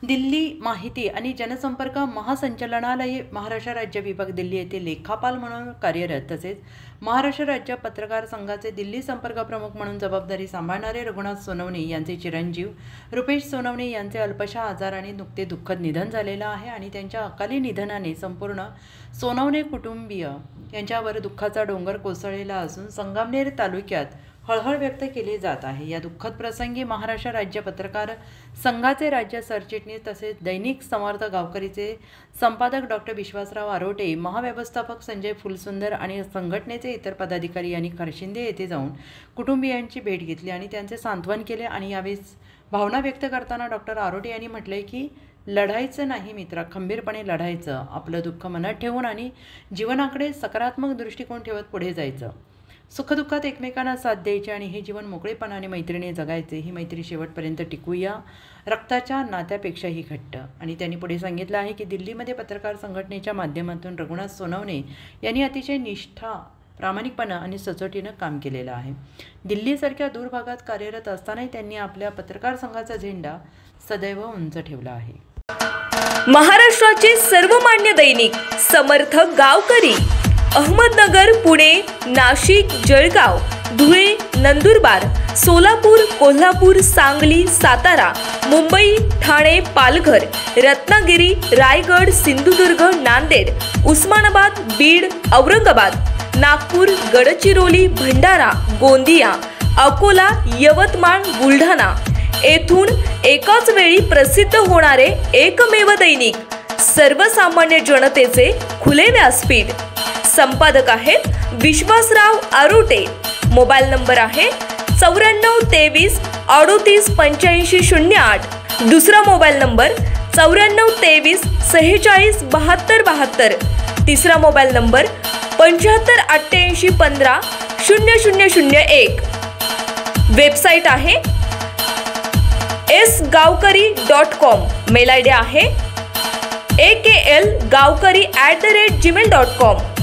दिल्ली माहिती आणि जनसंपर्क महासंचालनालय महाराष्ट्र राज्य विभाग दिल्ली येथे लेखापाल म्हणून कार्यरत तसेच महाराष्ट्र राज्य पत्रकार संघाचे दिल्ली संपर्क प्रमुख म्हणून जबाबदारी सांभाळणारे रघुनाथ सोनवणे यांचे चिरंजीव रुपेश सोनवणे यांचे अल्पशा आजाराने नुकते दुःखद निधन झालेलं आहे आणि त्यांच्या अकाली निधनाने संपूर्ण सोनवणे कुटुंबीय यांच्यावर दुःखाचा डोंगर कोसळलेला असून संगमनेर तालुक्यात हळहळ व्यक्त केली जात आहे। या दुःखद प्रसंगी महाराष्ट्र राज्य पत्रकार संघाचे राज्य सरचिटणीस तसेच दैनिक समर्थ गावकरीचे संपादक डॉक्टर विश्वासराव आरोटे, महाव्यवस्थापक संजय फुलसुंदर आणि संघटनेचे इतर पदाधिकारी यांनी खरशिंदे येथे जाऊन कुटुंबियांची भेट घेतली आणि त्यांचे सांत्वन केले आणि यावेळी भावना व्यक्त करताना डॉक्टर आरोटे यांनी म्हटले की लढायचं नाही मित्रा, खंबीरपणे लढायचं, आपलं दुःख मनात ठेवून आणि जीवनाकडे सकारात्मक दृष्टिकोन ठेवत पुढे जायचं, सुखदुःखात एकमेकांना साथ द्यायची आणि हे जीवन मोकळेपणाने मैत्रीने जगायचे, ही मैत्री शेवटपर्यंत टिकूया, रक्ताच्या नात्यापेक्षाही घट्ट। आणि त्यांनी पुढे सांगितलं आहे की दिल्लीमध्ये पत्रकार संघटनेच्या माध्यमातून रघुनाथ सोनवणे यांनी अतिशय निष्ठा, प्रामाणिकपणा आणि सचोटीनं काम केलेलं आहे। दिल्लीसारख्या दूर भागात कार्यरत असतानाही त्यांनी आपल्या पत्रकार संघाचा झेंडा सदैव उंच ठेवला आहे। महाराष्ट्राचे सर्वमान्य दैनिक समर्थ गावकरी अहमदनगर, पुणे, नाशिक, जळगाव, धुळे, नंदुरबार, सोलापूर, कोल्हापूर, सांगली, सातारा, मुंबई, ठाणे, पालघर, रत्नागिरी, रायगड, सिंधुदुर्ग, नांदेड, उस्मानाबाद, बीड, औरंगाबाद, नागपूर, गडचिरोली, भंडारा, गोंदिया, अकोला, यवतमाळ, बुलढाणा येथून एकाच वेळी प्रसिद्ध होणारे एकमेव दैनिक, सर्वसामान्य जनतेचे खुले व्यासपीठ। संपादक आहेत विश्वासराव आरोटे। मोबाईल नंबर आहे 9423 38 85 08। दुसरा मोबाईल नंबर 9423 46 72 72। तिसरा मोबाईल नंबर 75 88 15 0001। वेबसाईट आहे sgavkari.com। मेल आयडी आहे aklgavkari@gmail.com।